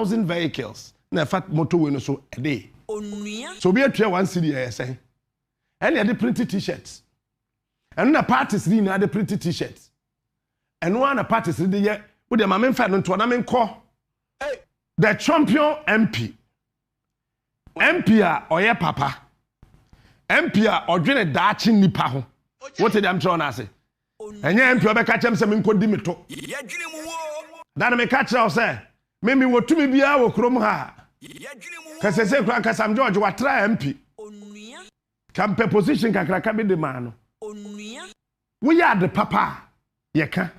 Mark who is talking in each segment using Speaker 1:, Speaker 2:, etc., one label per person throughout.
Speaker 1: 1,000 vehicles na fat motorway no so a day. So be a try 1 city say. And the printed t-shirts. And the parties ni na the printed t-shirts. And one of the parties the year with the mamen fan on tournament call. The champion MP. MP or your papa. MP or dwene dachi nipa ho. What did I'm trying to say? And your MP be catch am say me nkodi meto. That me catch am say me wo tumi bia wo krom ha. Kase se kra Sam George wa try MP. Kampe position kakraka be the man. We are the papa. Yeka.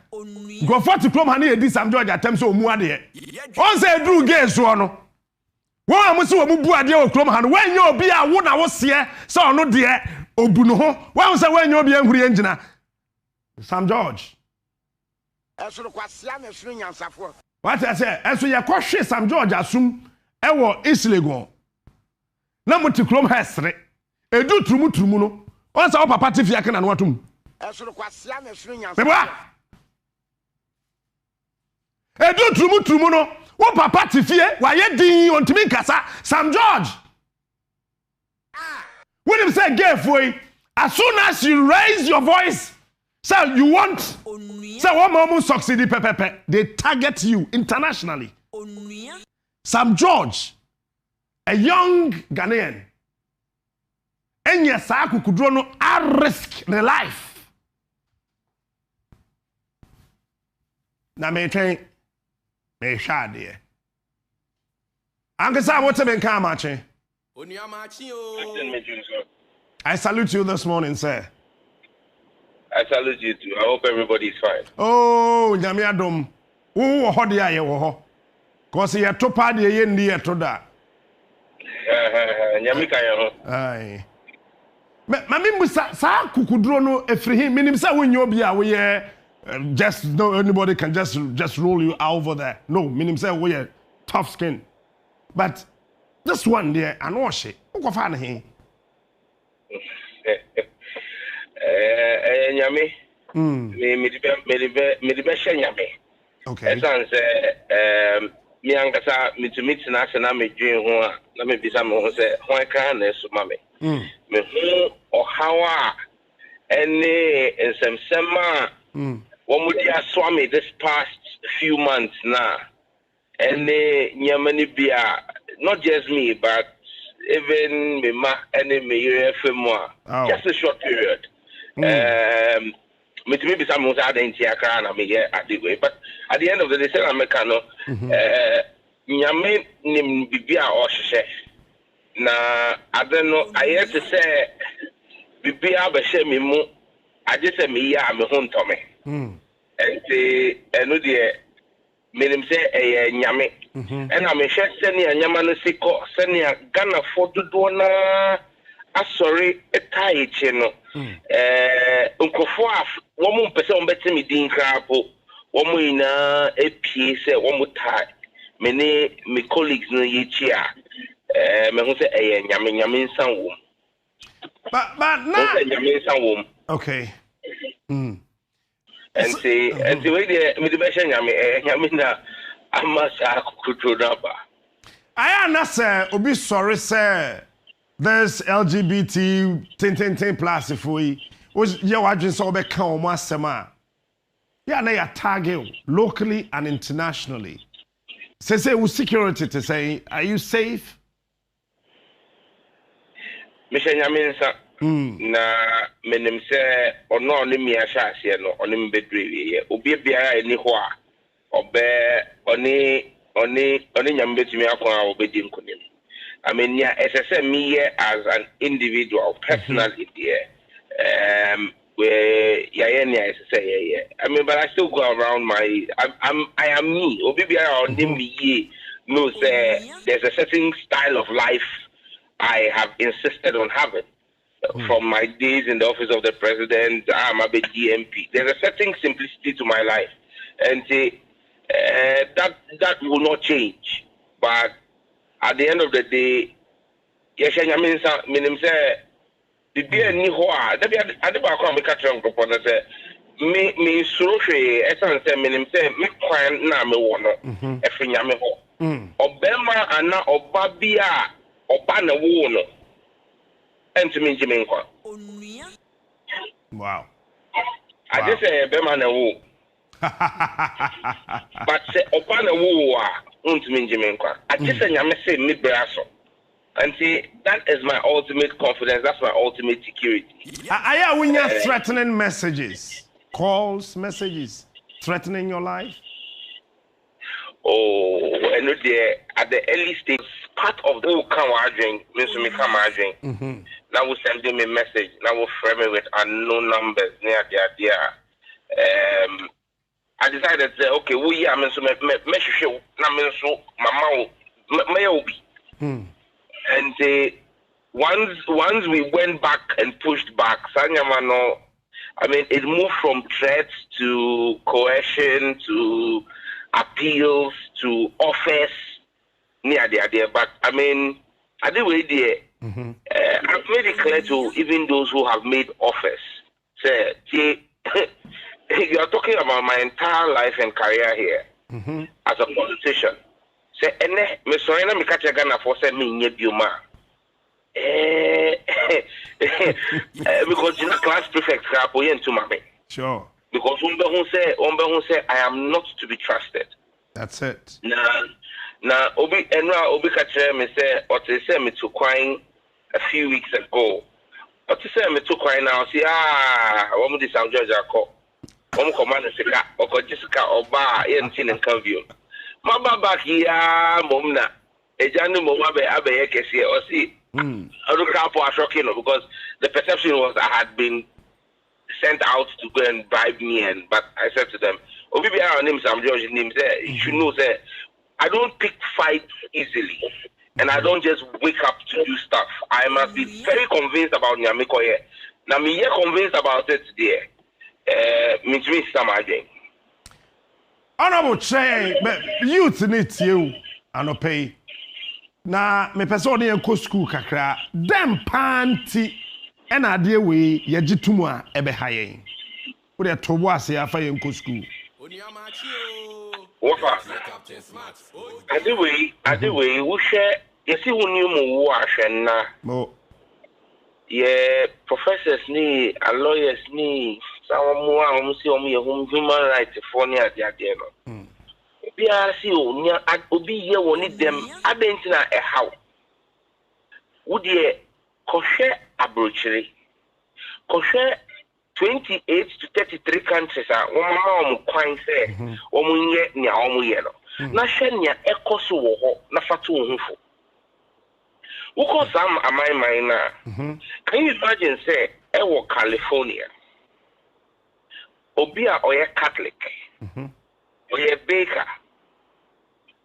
Speaker 1: Go for to krom ha na edi Sam George atem so omu ade. On say dru gay so no. Wọ́n amusi wọ́n mu bu ade o krom ha no when you obi a wo na wo se so ono de obu no ho wọ́n say when you obi anhuri engina Sam George
Speaker 2: eso kwasia na suru nyansafo
Speaker 1: what I say eso ye kwohwe Sam George asum ewo Islegon na muti krom ha sere edu turumu no on say o papa tifia aka na no atum
Speaker 2: eso kwasia na suru nyansafo
Speaker 1: edu turumu no wo papa tifie wa ye din ontimi kasa Sam George when him say gay foi as soon as you raise your voice say you want say one moment succeed pepepe they target you internationally Sam George a young Ghanaian enya sa kukudro no at risk the life na me train me shade Anke Sam, what's been kamache? I salute you this morning, sir.
Speaker 3: I salute you too. I hope everybody's fine.
Speaker 1: Oh, nyame adom. Wo ho de aye wo ho. Cause ye to pa de ye ndi ye to da.
Speaker 3: Nyame kan ye ho.
Speaker 1: Ai. Mami musa sa kukudro no efri him minim sa wonyo obi a wo ye just no anybody can just roll you over there. No, minim say wo ye tough skin. But this one there, I know she. Who go find him?
Speaker 3: Nyame. Me the share nyame.
Speaker 1: Okay.
Speaker 3: Esan say me angasa me to meet na se na me dwen ho a na me bisa me ho say ho kan na so ma me. Me ho o hawa any ensema wo mu dia so me this past few months now. And not just me, but even me ma and me just a short period. Me to me be some most identical and me at the way, but at the end of the day, say I'm a cano. Nyame nim bibia or she. Na I don't know. I have to say bibia be she me mu. I just say me ya me home to me. And say the menim say nyame and I'm sure senior nyama no siko senior Ghana for dodo na asori etaiche no nkofo af wo mu pese wo beti me din krapo wo mu ina epie se wo mu tai me colleagues no yechi a me hu say nyame nsan wo
Speaker 1: but na
Speaker 3: nyame nsan wo
Speaker 1: okay
Speaker 3: and see we the me the best nyame na amasa kutronaba
Speaker 1: I am not say obi sorry say there's LGBT 10 plus if we was your agent so be kan o asema ya na ya target locally and internationally say with security to say are you safe
Speaker 3: Mission nyame nsa na menim se ono ne mi ahase no ono mbedrewe ye obi biara eni ho a obe oni nyame betimi akon a obedi nkonim amenia esese me as an individual personally there where yayenia esese I mean but I still go around I am me obi biara oni me ye no say there's a certain style of life I have insisted on having. From my days in the office of the president, I'm a big DMP. There's a certain simplicity to my life, and that will not change. But at the end of the day, yes, I mean, say, the beer ni hoa. That be at the back of the catching group. I say, me suroche. Essence say, me say, me kwan na me wono. Every nyame ho. Bema ana Obabia Obana Wono. And to me, Jimmy.
Speaker 1: Wow.
Speaker 3: I just say Bema na Wo. But say Obana Wo, and to me, Jimmy. I just say, I'm saying, me brasso. And see, that is my ultimate confidence. That's my ultimate security.
Speaker 1: Are you threatening messages, calls, messages, threatening your life?
Speaker 3: Oh, and at the early stage, part of the come drink means me come drink. Now we send them a message. Now we frame it with unknown numbers near the idea. I decided to say, okay, we are meant to make show. Now means so, mama, may be. And once we went back and pushed back, Sanyamano, I mean, it moved from threats to coercion to appeals to offers near the idea. But I mean, I did wait there. I've made it clear to even those who have made offers. Say, you are talking about my entire life and career here as a politician. Say, me sorry na me catch Ghana for say me nye bioma. Because you know class prefect crap we into mame.
Speaker 1: Sure.
Speaker 3: Because umbe who say I am not to be trusted.
Speaker 1: That's it.
Speaker 3: Na obi catch me say or say me to Kwine a few weeks ago. Or to say me to Kwine now say woman this Sam George ako. Woman command sika or Jessica or ba yentin and conview. Maba back here, Momna. A Janu Momabe Abe Kesi or see. I look up for a shocking because the perception was I had been sent out to go and bribe me, but I said to them, Obi our name Sam George name say you should know that I don't pick fights easily and I don't just wake up to do stuff. I must be very convinced about Nyamiko here. Now me convinced about it there. Means me some again.
Speaker 1: Honorable Chair, youth need you and pay. Na me person dey go school kakra. Dem panti and ade we ye gitumu a ebe hayen. We dey tobo ase afa ye go school.
Speaker 3: Ade we wo hwe ye si wo ni mu wo ahwe na.
Speaker 1: Mo.
Speaker 3: Ye professors ni, lawyers ni someone human rights for near the idea. Obi ye woni dem abentina e how would ye koshe abrochiri koshe 28 to 33 countries mama kwan say omunye nia omuye no na hwe nia ekoso wo ho na fatu ohufo wo sam amai na can you imagine say e California Obi a oye Catholic, oye baker,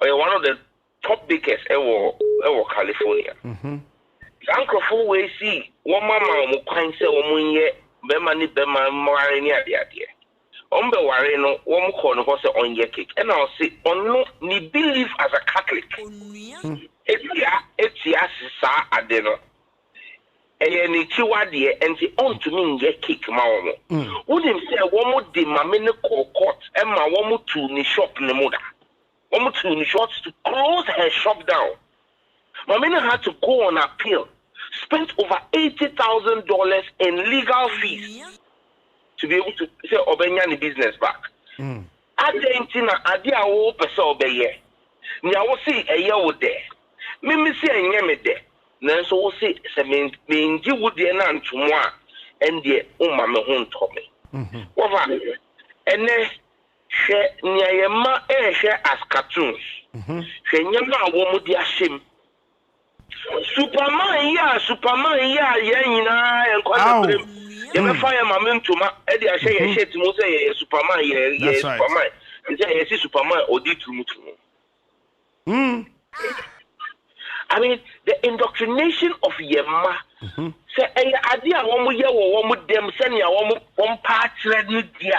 Speaker 3: oye one of the top bakers ever California. Uncle for we see one mama mo kwan say omunye bema ni bema mari ni ade ade. Ombe ware no wo ko no say onye cake. And I'll say on ni believe as a Catholic. Etia sa ade no. Ni chiwade enti on to me nge kick ma wo wouldn't say wo mo de mame ne court e ma wo mo to ni shop ne moda wo mo to ni shop to close her shop down. Mame ne had to go on appeal, spent over $80,000 in legal fees to be able to say obenya ni business back. Argentina ade a wo pese obeye nya wo see eye wo de me see enye me de nanso wo se menji wudie na ntomo a ende umma me ho ntome wo fa ene hwe nyayema hwe as cartoons hwe nyama a wo mu di ahyem Superman ya ye nyina enkwada brem ye me fa ya mame ntoma e di ahye ye shirt mo say ye Superman ye Superman nje ye si Superman odi tumutumu I mean, the indoctrination of Yema. Say, idea woman, ya woman, them send ya one part ready, dear.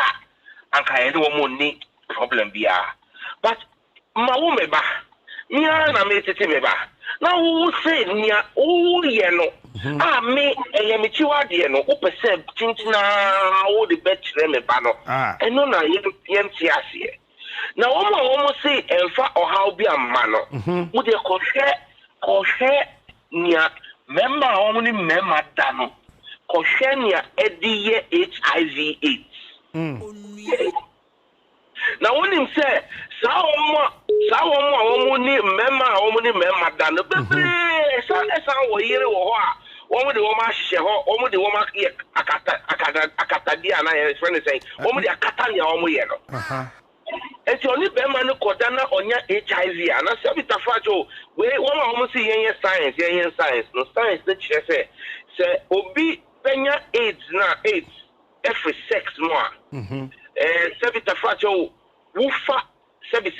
Speaker 3: And I don't want any problem, dear. But my woman, Nia, na me tete meba. Now, who say, Nia, oh, yeno. Me, a yamichiwa, dear, no, who perceive, Tintina, all the best, Remebano. And no, yen tiasie. Now, almost say, and for or how be a man, would you share near member only member dano, share near Eddie HIV/AIDS. Now, when him say, Sao only member dano, one with the woman share, one with the woman Akatadia, and I friend saying, one with the Akatania, one with it's only Bemano Kodana on your HIV, and I said, Mr. Fajo, we want almost see any science, no science, the chair say, Obi Benya AIDS now, AIDS, every sex more. Mr. Fajo, Woofa, Sebi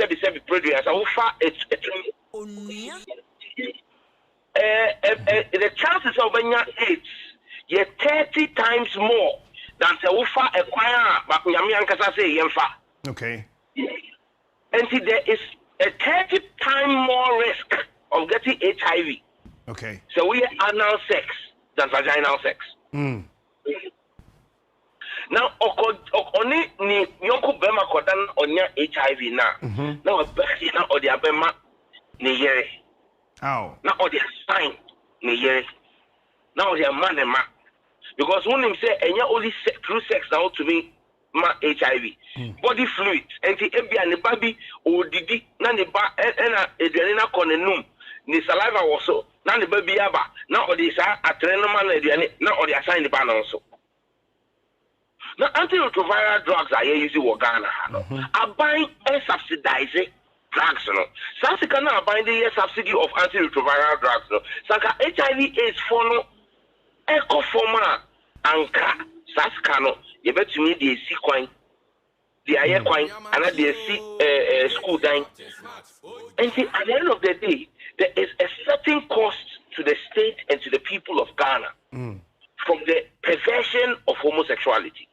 Speaker 3: produce, Woofa, it's the chances of Benya AIDS, yet 30 times more than the Woofa acquire, but Yamiankasa say, Yemfa.
Speaker 1: Okay.
Speaker 3: And see, there is a 30 times more risk of getting HIV.
Speaker 1: Okay.
Speaker 3: So we have anal sex than vaginal sex. Now, only ni yonko bema kodan onya HIV na. Now, besi na odi abema ni yere.
Speaker 1: Ow.
Speaker 3: Na odi sign ni yere. Now odi man ma. Because when him say enya only through sex now to me. Ma HIV, body fluid, and the MB and the baby or didi, none the ba and a conenum, the saliva also, none the baby yaba, now or this a trenoman, now or the assigned the ban also. Now, antiretroviral drugs are using Wagana, are buying and subsidizing drugs. No, Sassika now buying the subsidy of antiretroviral drugs. No, Saka HIV/AIDS for no eco forma anka Saskano. You bet to me the sequine, the air coin, and the school dying. And see, at the end of the day, there is a certain cost to the state and to the people of Ghana from the perversion of homosexuality.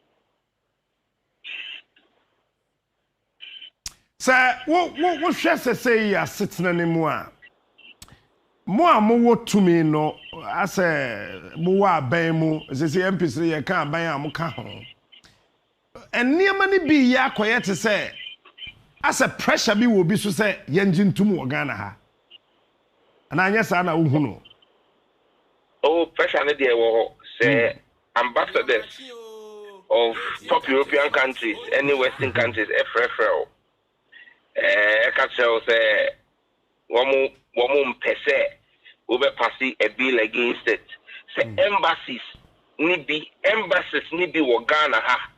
Speaker 1: Sir, what shall I say? You are sitting anymore. More to me, no, I say, Moa Bemu, as the MPC, I can't buy a muka. And near money be ya quiet to say, as a pressure be will be to say, Yenjin to Morgana. And I guess I know.
Speaker 3: Oh, pressure on the say ambassadors of top European countries, any Western countries, FRFL. I can say, one per se, over passing a bill against it. Say embassies need be Wagana ha.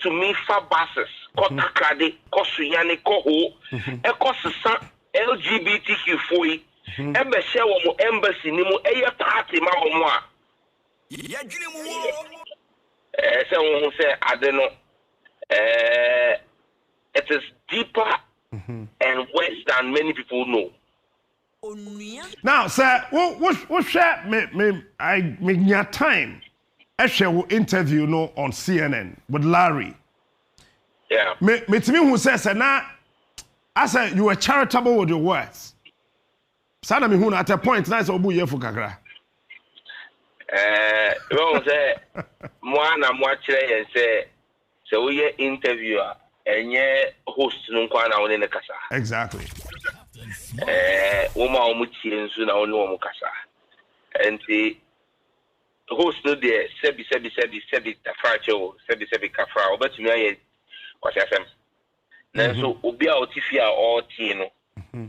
Speaker 3: To me, fa buses, Kotakade, Kosuyane, Koho, Ekosasa, LGBTQ FOI, embassy, Nimo, a party, Mahomwa. Someone who said, I don't know, it is deeper and worse than many people know.
Speaker 1: Now, sir, what share me your time? I share interview no on CNN with Larry.
Speaker 3: Yeah.
Speaker 1: Me to me who says now, I said you were charitable with your words. Sana me who at a point nice obu ye fukakra.
Speaker 3: Well say mwana mwachire and say so we interviewer and ye host no kwana woni ne kasa.
Speaker 1: Exactly.
Speaker 3: Woma omuchi nsu na woni wo kasa. And the host no there sebi tafracho sebi kafra obetumi aye kwasiasem na so obi a otifia o tie no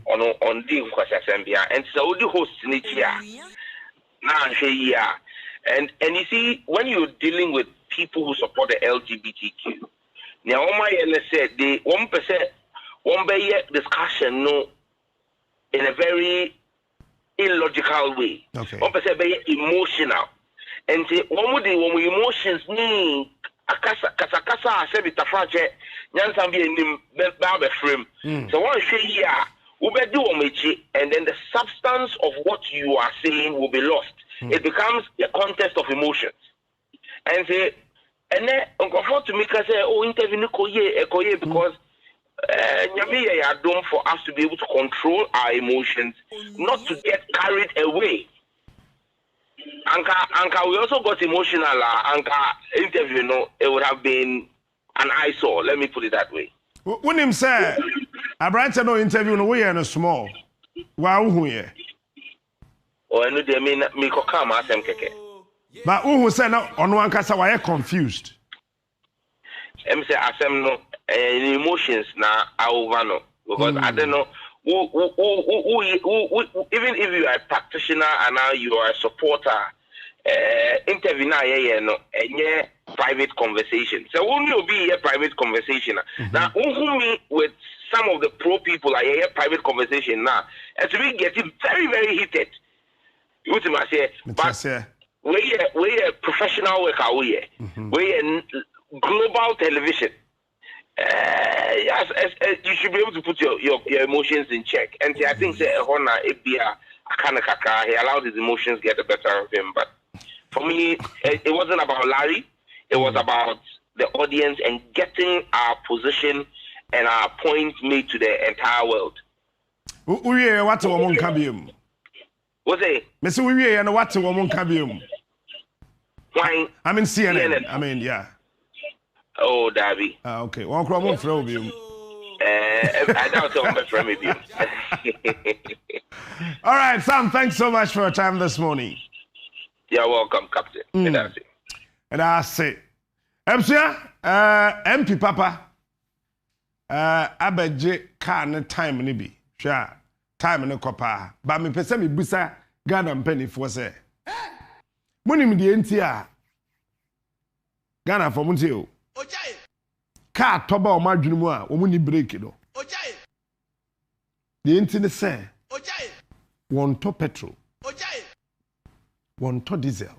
Speaker 3: ono ondi kwasiasem bia and so odi host ni chia na hwe ya and you see when you're dealing with people who support the LGBTQ now oma ye said the 1% one be discussion no in a very illogical way.
Speaker 1: Okay.
Speaker 3: 1% be emotional. And when we emotions ni kasa se bitafrache nyansa bi enim ba be frame. So one say here we be do omechi and then the substance of what you are saying will be lost. It becomes a contest of emotions. And say and then uncomfort to me say oh interview koye because nyame ya dom for us to be able to control our emotions, not to get carried away. Anka, we also got emotional. Anka interview, it would have been an eyesore. Let me put it that way.
Speaker 1: When him say, I branch no interview no way and small. Wow, who ye?
Speaker 3: Oh, I know they mean me come as them keke.
Speaker 1: But who said no on one case why confused?
Speaker 3: Em say asem no emotions na over no because I don't know who, even if you are a practitioner and now you are a supporter, interview na no private conversation. So only will be a private conversation. Now, me with some of the pro people are a private conversation now, and to be getting very, very heated. You must say, but we a professional worker. We a global television. Yes, you should be able to put your emotions in check. And I think say Hona Ebia Akanakaka, he allowed his emotions get the better of him. But for me, it wasn't about Larry. It was about the audience and getting our position and our point made to the entire world.
Speaker 1: What's a woman can
Speaker 3: What's it?
Speaker 1: Mr. Uye and what's a woman can
Speaker 3: Why?
Speaker 1: I mean CNN. I mean, yeah.
Speaker 3: Oh, Darby.
Speaker 1: Okay. One crumb from you.
Speaker 3: I doubt I'm from you.
Speaker 1: All right, Sam, thanks so much for your time this morning.
Speaker 3: You're welcome, Captain. And that's it.
Speaker 1: And I say, MP Papa, abeje can time ni bi. Sure, time ni kopa. But me pese me busa Ghana penny for say. Money me the NTA. Ghana for munti o. Car toba o madwunu mu a, o mu ni break no. The enti ne say. One to petrol. One to diesel.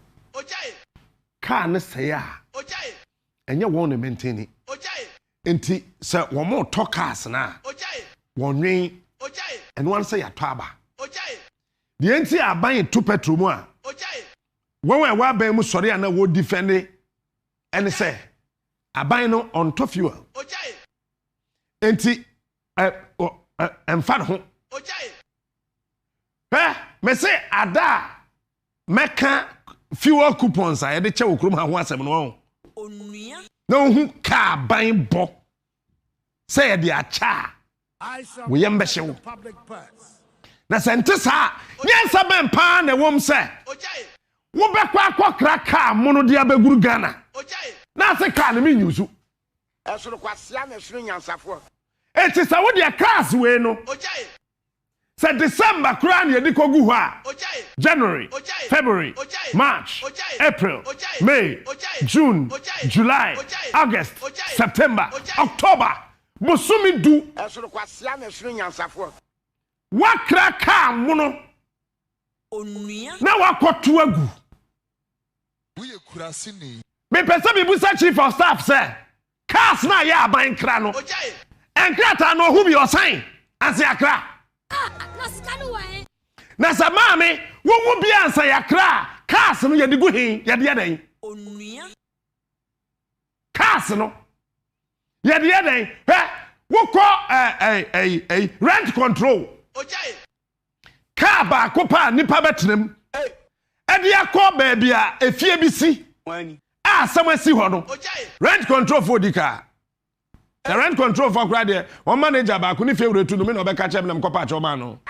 Speaker 1: Car ne say ya. Enye won ne maintain it. Enti say one more to cars na. One wen and one say ya to aba. The enti aban to petrol mu a. When we wa ban mu sori ana wo defend and say aban no on to fuel. Enti emfa ho. Me say ada meka fuel coupons a de che okrom ha ho asem no. No hu ka ban bo. Say de acha. We yam be hyew. Na sente sa, nyansa ben pa na wom say. Wo be kwa akokra ka mo no de abeguru Ghana. Na se ka na me nyusu.
Speaker 2: Esoro kwasia na esoro nyansafo.
Speaker 1: Eti sa wo de class we no. Say December kura na yedi kogu ho a. January, February, March, April, May, June, July, August, September, October. Bosumi du.
Speaker 2: Esoro kwasia na esoro nyansafo.
Speaker 1: Wakra ka mo no. Na wakoto agu. Me pese me busa chief of staff say. Cars na ya aban kra no. Enkrata no hu bi osan. Ase akra. Na sa maame wo wu bi ansa ya kra. Cars no ye digu hin, ye de den. Cars no. Ye de den. Wo ko rent control. Car ba ko pa nipa betrem. Edi akọ ba bia efie bi si. Someone si ho no. Rent control for the car. The rent control for kra there. One manager ba ko ni fe wretu no me no be ka chem na mko pa choma no.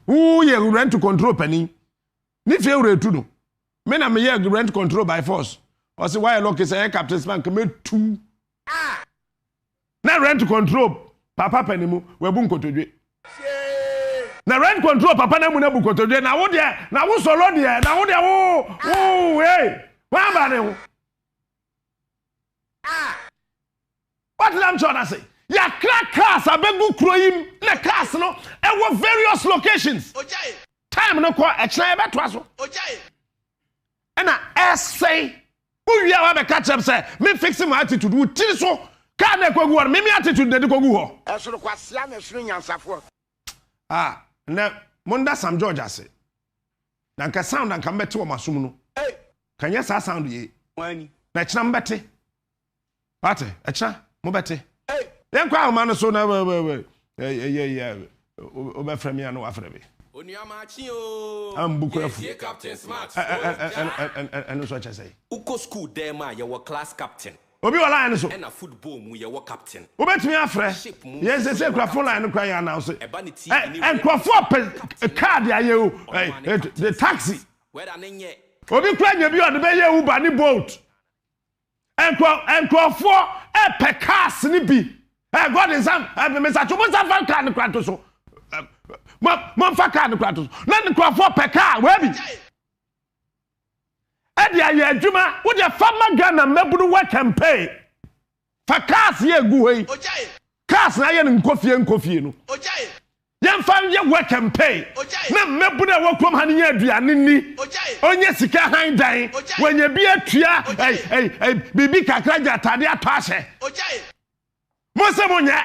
Speaker 1: Who ye rent control pani? Ni fe wretu no. Me na me ye rent control by force. O say why look say captain bank me 2. Na rent control papa pani mu we bu nkotodwe. Na rent control papa na mu na bu nkotodwe na wo de na wo solo de na wo de wo hey. What about it? What did I'm trying to say? Ya crack cars, I beg you, crowing, the cars, no, and what various locations. Time no quite a chair about Twasso. And I say, who you have a catch up, say, me fixing my attitude with Tiso, can't I go on, maybe attitude that go.
Speaker 2: Esoro kwasia na esoro nyansafo.
Speaker 1: Now, Monda Sam George, I say. Nanka sound and come back to Masumuno. Can you sound ye? When that's number bete. Ate, echa, mo bete. Then kwa man so na yeah. Oba from me no afre me.
Speaker 4: Oniamachi o.
Speaker 1: Am buku
Speaker 4: Captain Smart.
Speaker 1: And so I say.
Speaker 4: Uko school there ma you were class captain.
Speaker 1: obi wala line so
Speaker 4: And a football mu ye wo captain.
Speaker 1: obetumi afre yes say kura phone line kura ya announce and crofo card aye o the taxi
Speaker 4: Where da nenye.
Speaker 1: obi kura nya bi o de be ye Uber ni Bolt and crofo pe cars ni bi God is am Mr. Chubu Safa car ni kura to so mo fa car ni kura to so na ni crofo pe car we bi Edi aye adwuma wo de farmer Ghana mabunu work campaign fa cars ye gu hei cars na ye nkofie no yem fa ye work campaign na mabunu wo krom ha ne aduane ni onye sika han dan wanya bi atua bibi kakra jatade ato ahye mo se mo nya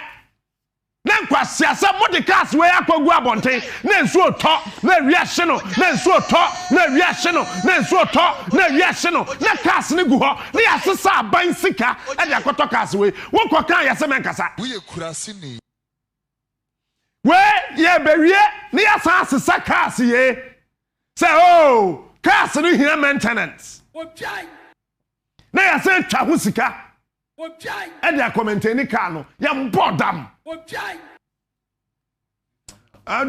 Speaker 1: na nkwasiasa modicas we akwagu abonten na nsu oto na wiase no na nsu oto na wiase no na nsu oto na wiase no na cars ne gu ho na yasesa aban sika e de akoto cars we wo kokan yase menkasa
Speaker 5: we kurase ni
Speaker 1: we ye bewie na yasa asesa cars ye say oh cars no here maintenance na yase twa ho sika e de akomenteni car no yam bodam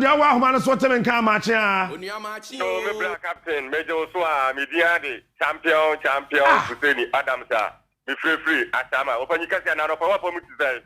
Speaker 1: Dia wa homa no so teme nka mache a
Speaker 4: Onua machi
Speaker 6: Oh, me black captain, Major Oswa, me diade, champion, Kuseni, Adam sa, me free, Asama. Open you can say another power for me to say.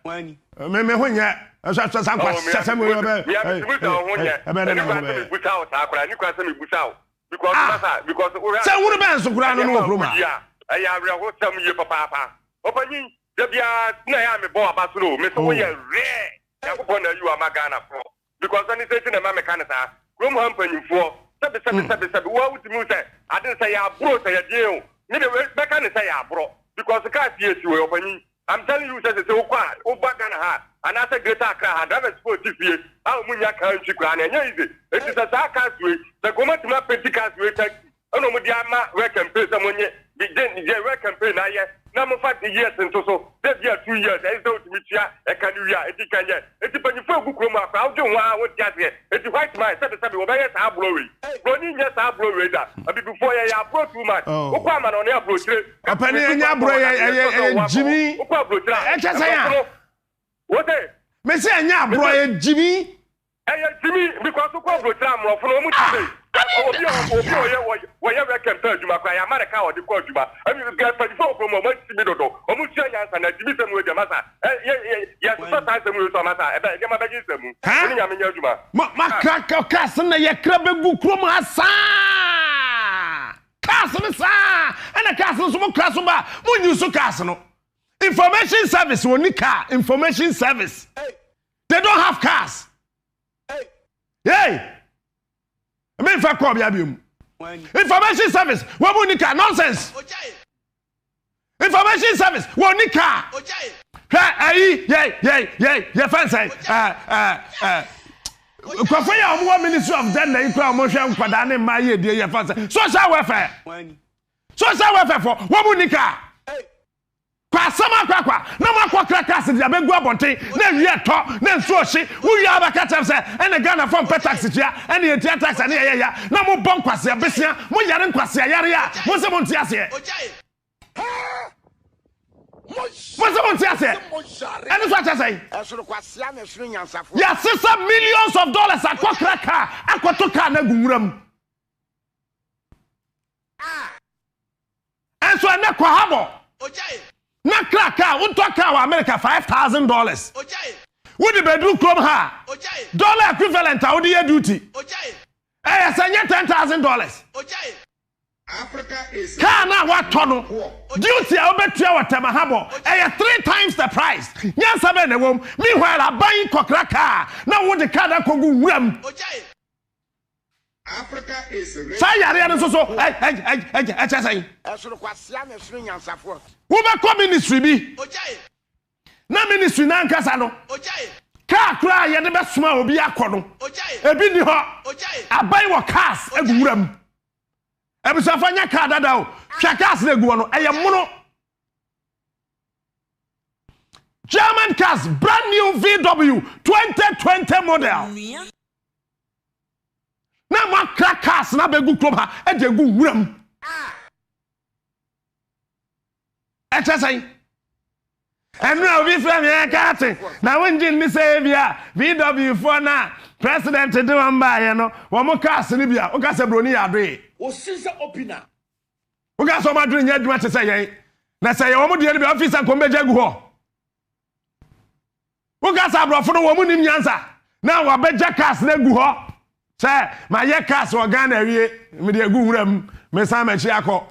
Speaker 1: me ho nya so san kwa sese mo be
Speaker 6: Me am to buta ho nya. Me buta o sa akra, ni kwa se me buta o. Because
Speaker 1: say wuru ben so kura no no kroma.
Speaker 6: Ya awre ho sam ye papa. Open you, debia na ya me bo aba so no, me so wo ye rare. Yakobon na you amagana pro. Because any say na ma mekanisa krom hampanyimfo sabe wa wutimi say ade say ya bro say ya die ni de mekanisa ya bro because car tie si we opani I'm telling you say ukwa ubagana ha anasa greater Accra ha driver sport fie a munya kan chikwa na nya ize it is a car we the government ma penticas we take ono mo dia ma we campaign samonye the we campaign na ye na mo fa years nto so dey 2 years e so to metia e kan wi a e di kan ye e ti panifo agukuro mu akwa wo nwa wo dia se e ti white man sabe wo be yes abro we bro ni yes abro we da abi before ye ya bro too much wo kwa ma no ne abro tire
Speaker 1: apani enya bro ye jimi
Speaker 6: wo kwa abro tire
Speaker 1: e chese ya
Speaker 6: wo te
Speaker 1: me se enya bro ye jimi
Speaker 6: Jimmy because wo kwa abro tire amro fo no mu ti obi oye campaign adwuma kwa ya America o de ko adwuma ami ga panifo promo mo ti mi dodo o mu tia nyansa na Jimmy semu e masa ya so ta semu so masa e ba ge ma ba gi semu ni nya me nya adwuma
Speaker 1: ma kraka kas na ye kraba gu krom asa kas me sa ana kas so mo kraso ba mo nyu so kas no information service woni car information service they don't have cars hey me fa ko bia biom information service wo mu nika nonsense information service wo nika ayi ye fancy kwafo ya omo ministry of gender ikwa omo hwe nkwada ne ma ye die ye fancy social welfare for wo mu nika kwa sama kwa na makwa krakas dia begu abonten na wie to na nsu ohye wo wi abaka tem se ene Ghana from tax tia ene ye tia tax ene ye ya na mo bon kwase abesia mo yare nkwase yare ya mo se mo ntiase mo se mo ntiase ene so atase
Speaker 2: Esoro kwasia na esoro nyansafo
Speaker 1: ya sisa millions of dollars akwa kraka akwato ka na gunwuram enso ene kwa habo na kraka unto ka wa America $5,000 wo di bedroom krom ha dollar equivalent a wo di duty sanya $10,000
Speaker 5: Africa is
Speaker 1: ka na wa to no duty a obetua watem habo 3 times the price nyansa be na wom meanwhile aban kokraka na wo di ka da kogu wuram
Speaker 5: Africa is
Speaker 1: sa yare no so chesai
Speaker 2: Esoro kwasia na esoro nyansafo
Speaker 1: wo be ko ministry bi na ministry na nkasa no ka kura ye de be soma obi akono ebi ni ho abai wo cars aguwuram ebisafa nya ka dada o hwa cars na aguwo no eye mono German cars brand new VW 2020 model na ma cars na begu krom ha e de gu wuram chesai And now we from your cutting. Now when Jim Savia, VW for now, President to do one by, you know, one more cast in Libya, Ocasa Bruni Abre.
Speaker 2: O since opina.
Speaker 1: Ocasa Madrid, you want to say, na say, you want the office and come back. Ocasa brought for the woman in Yansa. Now I bet Jackass Neguho. Say, my Yakas or Ghana, with the Gurem, Messama Chiako.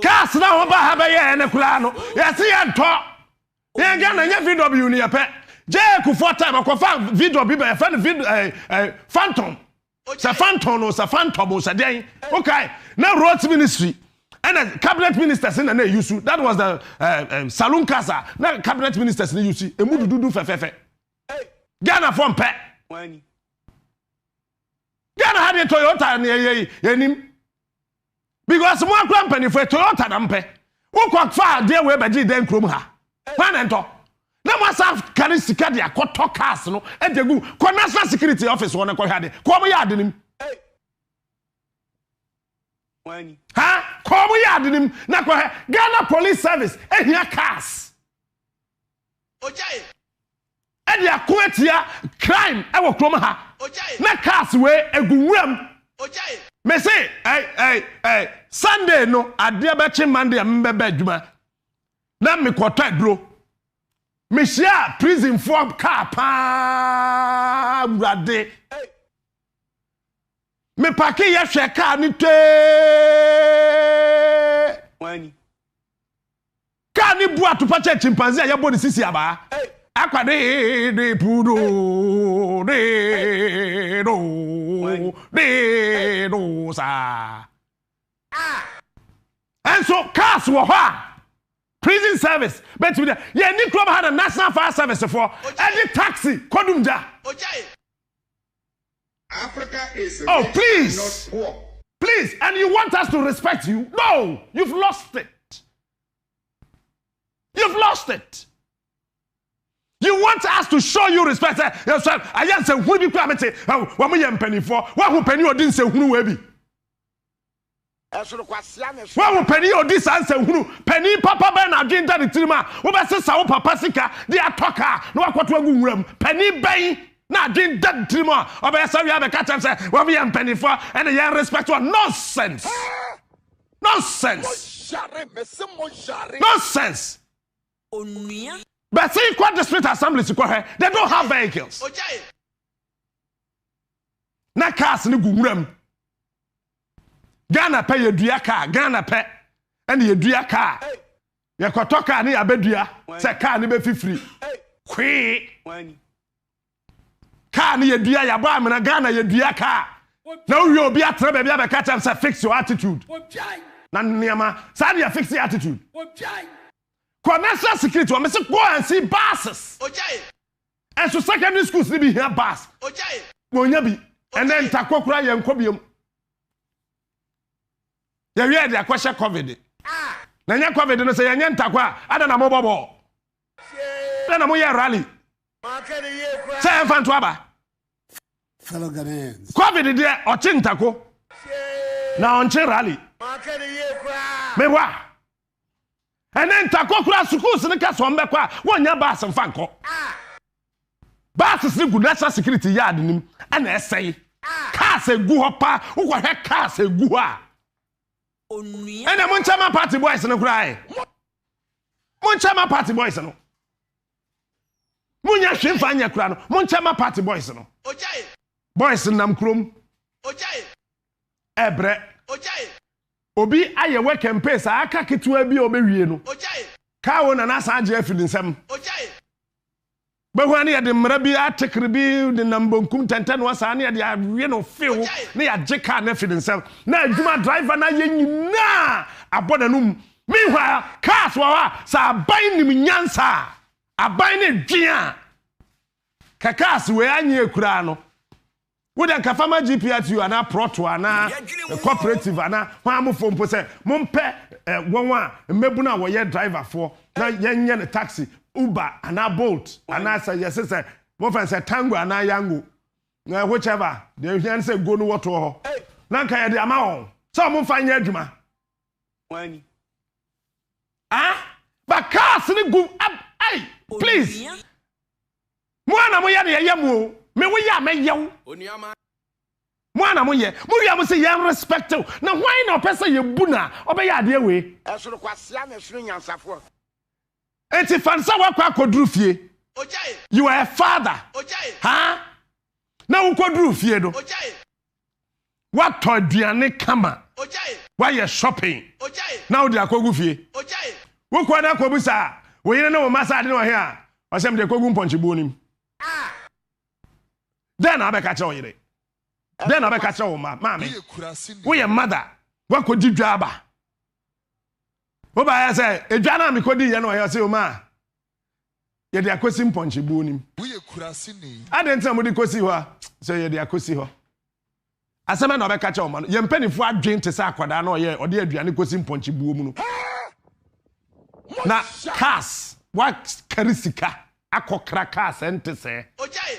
Speaker 1: Cast now about Habaye and a Kulano. Yes, he had talk. Yeah, Ghana, VW near pet. Jack, for time, I confirm VW, a phantom. It's a phantom or a phantom or a day. Okay, now roads ministry. And the cabinet ministers in the use that was the saloon casa. Now cabinet ministers in the use. A mood do fefe. Ghana from pet. Ghana had a Toyota near him. Because more company for Toyota nampe. Who quite far dear way by G then crum her. Pan and talk. Now must have carry Sicadia, Cotok Castle, and the good National Security Office one I had it. Come yard in him. Ha? Come yard in him. Now Ghana Police Service, and here cars. And ya quetia crime, I will come her. Na cars way a good me say, hey, Sunday no, I dear betching Monday and bedjuma. Na me quartet bro. Me share prison for car pa rade. Me pake ya share car ni te. Car ni bua to pache chimpanzee ya body sisi aba. Akwa de pudo de do sa. And so cars were prison service. But with yeah, Nick Club had a national fire service for any taxi. Kodumja.
Speaker 5: Africa is
Speaker 1: oh,
Speaker 5: rich
Speaker 1: please.
Speaker 5: and not poor.
Speaker 1: Please, and you want us to respect you? No, you've lost it. You've lost it. You want us to show you respect. Yourself, I am saying, who be quamete? What we am penny for? What who penny or didn't say who will be? What who penny or this answer who? Penny Papa Ben again that it trima. What I say, Sao Papa Sika, they are talker. No, what we room. Penny Bay, not again that trima. Or by some other catch and say, what we am penny for, and the young respect for nonsense. Nonsense. Nonsense. But see, quite the street assembly to they don't have vehicles. Na cars ni gumrem. Ghana pay your dua car, Ghana pay, and your dua car. You can talk any abedua, say car ni be free. Qui car ni your dua ya ba me na Ghana your dua car. Now you be a trouble, be a catch and say fix your attitude. Na niama, say you fix your attitude. National Security, I say go and see buses. And so secondary schools need be here bus. And then Takokura and Kobium. You hear the question COVID. Then you COVID and say, Yan Takwa, I don't know mobile. Then I'm here rally. Say, Fantuaba.
Speaker 7: Fellow Ghanaians.
Speaker 1: COVID there, or Chintako. Now on Chin rally. Mewa. And then Takokura schools in the cast one back one year bus and Fanko. Bus is good national security yard in him and essay. Cars a guapa, who got her cars a gua. And the Munchama party boys in a cry. Munchama party boys no. Munya Shimfanya Crano, Munchama party boys no. Boys in Namkrum. Ebre. Obi aye work and pace aka ketu abi obewie no ka wo na nasa age afili nsem be ho ane de mra bi atekre bi de nambonkum tenten wasa ane de awie no feel na ya je car na afili nsem na adwuma driver na ye nyina abonanum meanwhile cars wa sa aban nim nyansa aban ne dwia ka cars we anye kura no with a Kafama GPRTU and a Proto and a cooperative and a Hamufon Pose, Mompe, one, Mebuna, were your driver for a taxi, Uber, and a boat, and I say, yes, sir, Mofan said Tango and I Yango, whichever, the young say go to water. Nanka the amount, some find Yajuma. When ah, But cars ni go up. Hey, please. Mwana mo ya ne ye mu. Me wo ya me ye wo.
Speaker 4: Onuama.
Speaker 1: Mwana mo ye. Mo ya mo say ye respect you. Na why na person ye bu na obeya ade we.
Speaker 2: Esoro kwasia na esoro nyansafo.
Speaker 1: Enti fansa wakwa akoduru fie.
Speaker 4: Ojaye.
Speaker 1: You are a father.
Speaker 4: Ojaye.
Speaker 1: Huh? Na ukoduru fie do.
Speaker 4: Ojaye.
Speaker 1: What to aduane kama.
Speaker 4: Ojaye.
Speaker 1: Why you shopping?
Speaker 4: Ojaye.
Speaker 1: Now the akogu fie.
Speaker 4: Ojaye.
Speaker 1: Wo kwa na akobusa. Wo yire na wo masa ade no he a. Osem de akogu mponchibu nim. Then abeka che wo yire. Then abeka che wo ma me. Wo ye mother. Wa ko didwa aba. Wo ba ya say edwa na me kodi ye no he say o ma. Ye de akosi mponchibu nim.
Speaker 5: Wo ye kurase ni.
Speaker 1: Ade ntam mo de kosi ho a. So ye de akosi ho. Asema na obeka che wo ma no. Ye mpanifo adwen te sa akwada na oye ode aduane kosi mponchibu mu no. Na cars what karisika akokra cars ente se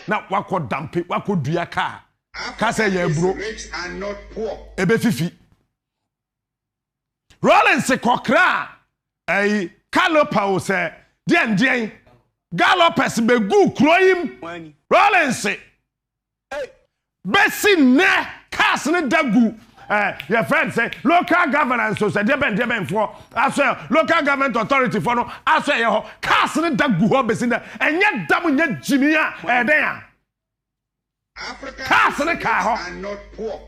Speaker 1: na wako dampe wako dua car ka se ye bro
Speaker 5: Rich and not poor.
Speaker 1: ebe fifi Rollins kokra ai calopa o se dien gallopers be gu kroyim Rollins besi ne cars ne dagu your friend say local governance so say deben for as local government authority for no as ye ho cars ne dagu ho besi na enye dam nya jimi a den a
Speaker 5: Africa
Speaker 1: cars
Speaker 5: is
Speaker 1: ne
Speaker 5: rich
Speaker 1: ka ho
Speaker 5: and not poor.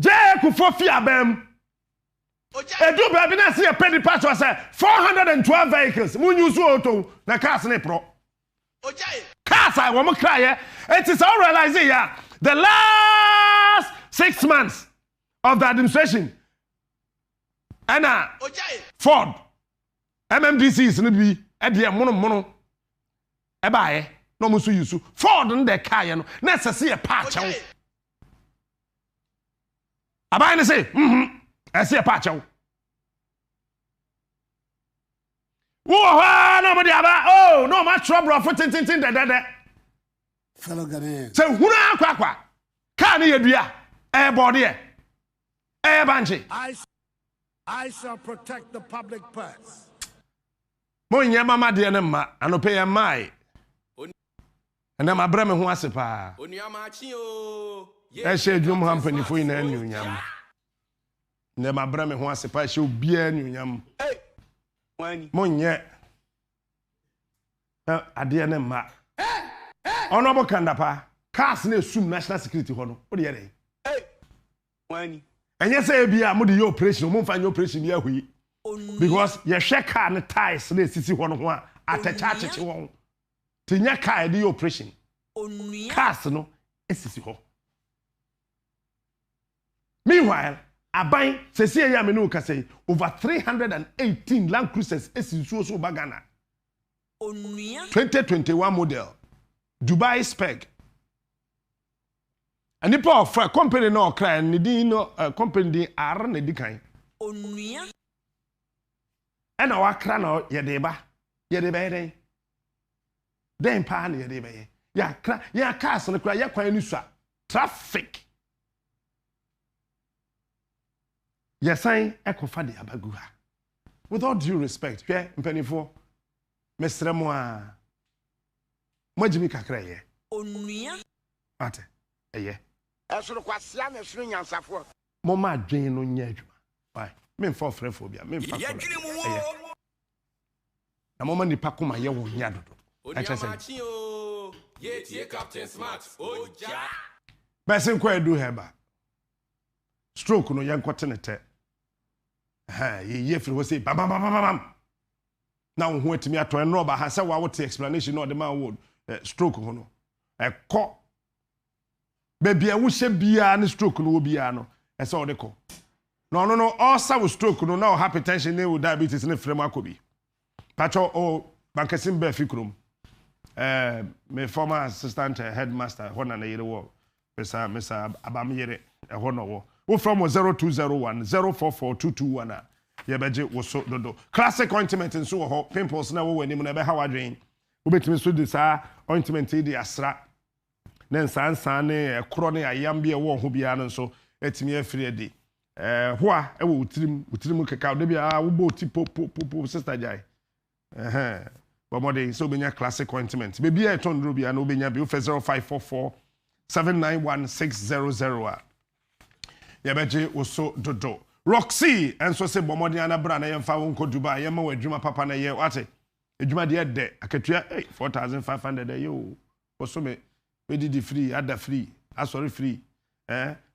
Speaker 1: je ku fo fi abam edu ba bi na say pedi pastor say 412 vehicles mun use auto na cars ne pro cars I wo mo kraye it is all realize ya the last 6 months of the administration and Ford MMDC is no be e de mono e baaye no mo so use Ford no de car ye no na sese e pa achew abaye ne say ese e pa achew wo ha no mo de aba oh no ma trouble for tintin de
Speaker 7: Fellow Ghanaians.
Speaker 1: say huna akwa car ne yedua e body e banji
Speaker 7: I shall protect the public purse.
Speaker 1: mo nye mama de ne ma anope ye mai ena ma bra me ho ase pa
Speaker 4: Onuama chi o.
Speaker 1: e she dwum ha mpanifo ina anunyam ne ma bra me ho ase pa she obi anunyam mo nye ade ne ma honorable kandapa cars na assume national security ho no o de ye enye say bia mo de your operation mo mfa nye operation ya hui because ye hwe car ne ties na esisi ho no ho a atacha cheche won tinya car de your operation cars no esisi ho meanwhile aban sesi ya me no ka say over 318 Land Cruisers esisi so bagana 2021 model Dubai spec and the of company no cry and the no company di ar na di kan onua and our cra no ye de ba den pa na ye de ba ya cra ya cars no cra ya kwan ni sua traffic yes I ekofa de abagu ha with all due respect hwe mpanifo mesre mo a majimi kakra ye onua ate eye
Speaker 2: Esoro kwasia na esoro nyansafo.
Speaker 1: mo ma dwen no nya adwuma why me mfa ofrefobia me mfa na mo ma nipa koma ye wo nya dodo
Speaker 4: Onuama chi o. Ye tie Captain Smart. Oja.
Speaker 1: person kwa edu heba stroke no ye nkote ne te ye firi wo say bam na wo ho atimi ato en roba ha say wa wote explanation no the man would stroke ho no ekọ baby a wo hye bia ne stroke no wo bia no ese o de ko no also wo stroke no na hypertension ne wo diabetes ne frem akobi pacho o bankasim be fikrum my former assistant headmaster hona na yere wo Mr. Abamyere hono wo wo from 0201 044221 ye beje wo so dodo classic ointment nso wo ho pimples na wo wani mu na be ha wadwen wo betimi so de sa ointment di asra na nsansan ne ekro ne ayam bia wo ho bia no nso etimi afiri adi ho a e wo utirim keka de bia wo bo ti po sister jai Bomode so benya classic ointment. Baby I turn ruby and obenya bi 0544 791 Yabeje oso dodo. Roxy and so say bomode ana bra na yemfa wonko Dubai yema wadwuma papa na ye wate. Edwuma de de akatua 4500 yo. Oso me didi free, ada free, asori free.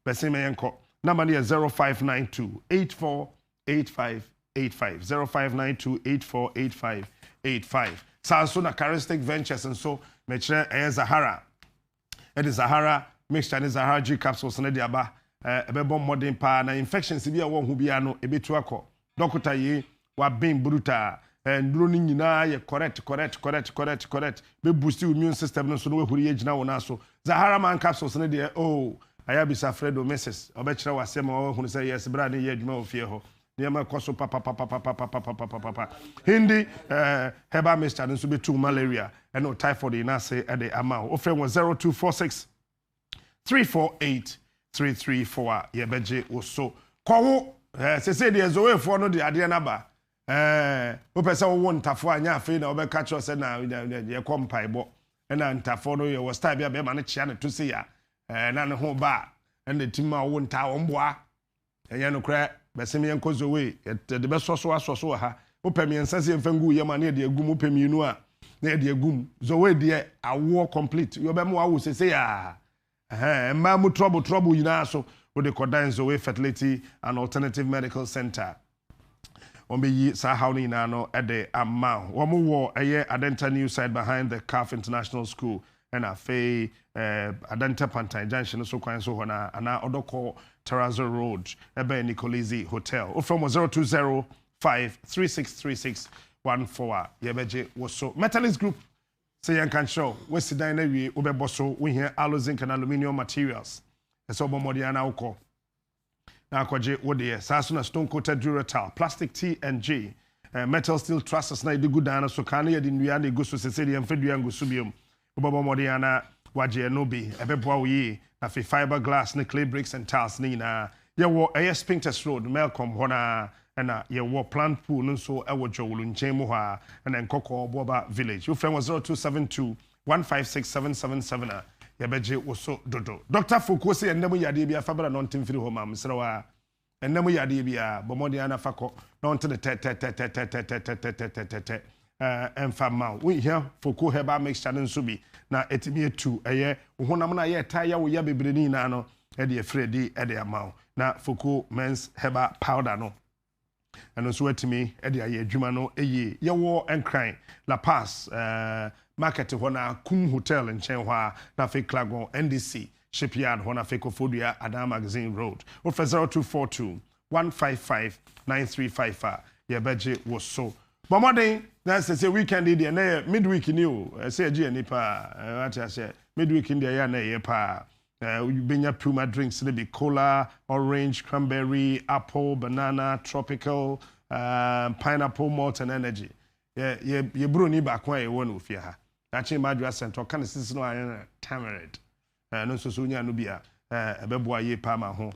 Speaker 1: Person me yenko. Number near 0592 848585 0592 848585. So na Charistic Ventures and so mechre Zahara. It is Zahara mixture and Zahara G capsules na diaba ebebo modern pa na infections bi a won hu bia no ebetu akọ. Doctor yi wa bin brutal nduro ni nyina ye correct. Be boost your immune system no so no huri ye gina wona so. Zahara man capsules na de Ayabisa Fredo Mrs. Obechra was sema who say yes, brand ye adwuma ofie ho. Niema koso papa. Hindi heba Mr. nso betu malaria and no typhoid na say at the amount. Ofre was 0246 348 334 ye beje oso. Kwawo se de ezo for no de ade na ba. Opesa wo ntafo anya afi na obeka cho se na ye kompaibo. Na ntafo no ye was time be ma na chia na to say ya. Na ne ho ba and the team wo nta omboa enye no kra besemi enkozo we de be soso ha opemi ensase emfangu yema na de agum opemi nu a na de agum zo we de awo complete yo be mo awo sese ya ma mu trouble yina so we de kodan zo we fertility and alternative medical center Ombi sa hawni na no ede amma wo mo wo eye Adenta new side behind the CAF International School and a fey Adenta Pantai Junction so kwan so hona ana odoko Terrazzo Road ebe Nicolizi Hotel o from 0205363614 yebeje woso Metalist Group say yan kan show we sidan na wie obeboso we here allo zinc and aluminium materials eso bomodi ana ukọ na akwaje wode saso na stone coated Duratal plastic T&G metal steel trusses na idigu dana so kan ye di nua na eguso sesedi emfedua nguso biom Bobo Modiana, Waje Nobi, Ebeboye, na fiberglass, na clay bricks and tiles, Nina. Ye wo a Spinktest Road, Malcolm Hona, and ye wo plant pool, no so Ewo Jolun, Chemoha, and then Coco Boba Village. Your friend was 0272 156 777. Yabeje was so dodo. Dr. Fukusi and Nemu Yadibia Fabra non Tim Free Home, Mr. And Nemu Yadibia, Bomodiana Fako, non to the Enfama. We here Fuku Heba makes challenge subi. Na etimi etu eye honam na ye taya wo ya bebreni na no e de fredi e de amao na Fuku men's heba powder no eno so etimi e de aye adwuma no eye ye wo enkran La Paz market ho na Kum Hotel in Chenhwa na fe Klagon NDC shipyard ho na fe Kofodua Adam Magazine Road o 0242 155 9355 ye beje wo so Bomodin na say weekend dey na midweek ni o say agi ani pa what I say midweek in there na ye pa you benya Puma drinks dey be cola orange cranberry apple banana tropical pineapple malt and energy ye bro ni ba kwa ye won ofia ha na chi madua center kan sisi no ayen tamarind no so nya no bia ebeboa ye pa ma ho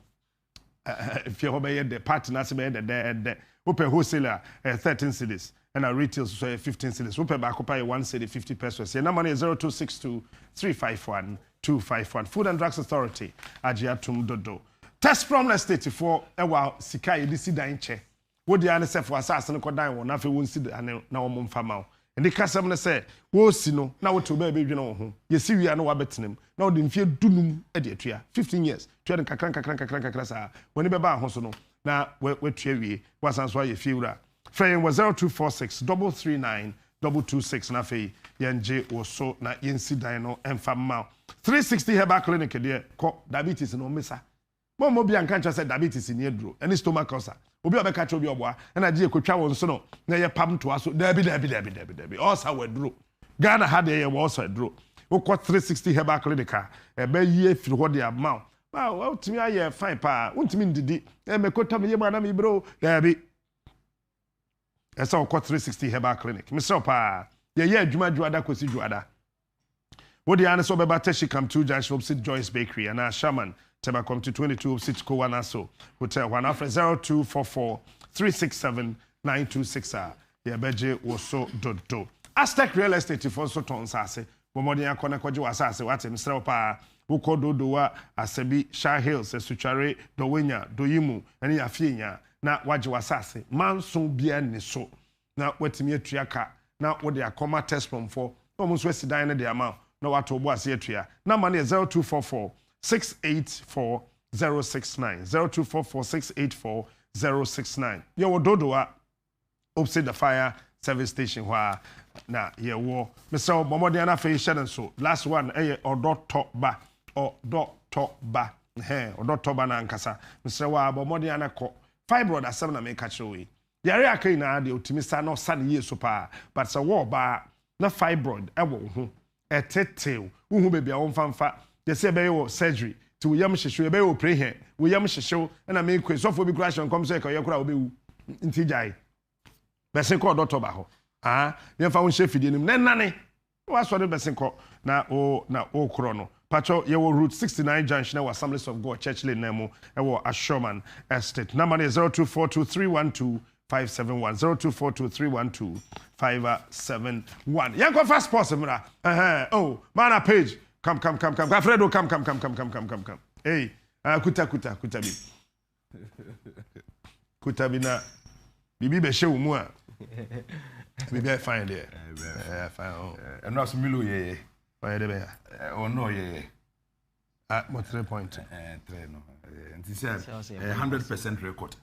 Speaker 1: if you be the partner se be the open wholesaler 13 cedis and our retail so 15 cedis open back up 1 cedi 50 pesos your number is 0262 351 251 Food and Drugs Authority Ajiatum Dodo test from the state for ewa sika ye disi dan che wo dia ne se for asase ne kodan wo na fe won si na wo mfama and the kasam ne se wo si no na wo to ba be dwene wo ho ye si wi na wa betenem na wo de mfie dunum e de atua 15 years tua de kakran sa woni be ba ho so no na we tua wi wasan so ye fiura frame was 0246 339 226 na fe yenje wo so na yensi dan no emfama 360 Herbal Clinic there ko diabetes no mesa mo bi anka ncha say diabetes ni eduro any stomach ulcer obi obeka cha obi oboa na je ekotwa won so no na ye pam to aso dabi ulcer weduro Ghana had ye ulcer eduro okọ 360 Herbal Clinic e be ye firi ho de amount well timi aye fine pa untimi ndidi e mekota me ye ma na me bro dabi esa okọ 360 Herbal Clinic Mr. pa ye adwuma juada kosi juada wodi ane so beba teshi come to Junction opposite Joyce Bakery and Shaman Teba come to 22 opposite Kowanaso Hotel 1 after 0244 367 926 yɛbɛgye wo so dodo Aztec real estate for so ton sase bomodi akona kwaje wasase wate msrew pa wokɔ dodowa asabi Shah Hills esutware dowenya doyimu ene yafienya na waje wasase manso bia ne so na watimi atua ka na wode akoma test from for no so asidan ne de ama na wato bo ase atua na ma ne 0244 684 069 0244 684 069 yo dodowa opposite the fire service station where na ye wo Mr. Bomodi na fe share so last one odotoba odotoba na nkasa Mr. wa Bomodi na ko fibroid asem na me ka kire we yare akai na de otimisa na osa ne yeso pa but so wo ba na fibroid ewo ho etetew wo hu bebia wo mfamfa ye se be yo surgery ti wo yam hyehwe be yo pray here wo yam hyehwe na me kwesofo bi crash kom so e ka ye kura obewu nti jai bese ko odotoba ho yemfa won chef fidie nim nane waso de besenko na o kro no pacho ye wo route 69 junction wa Assemblies of God Church Lane nemo e wo Ashoman Estate number is 0242312571 0242312571 yanko fast pause mra mana page come Alfredo come hey kuta bi na bibi be hye wo mu a maybe I find it. I find
Speaker 8: and that's Milo ye.
Speaker 1: Why the bear?
Speaker 8: Oh no ye.
Speaker 1: What's the point?
Speaker 8: No. And he said 100% record.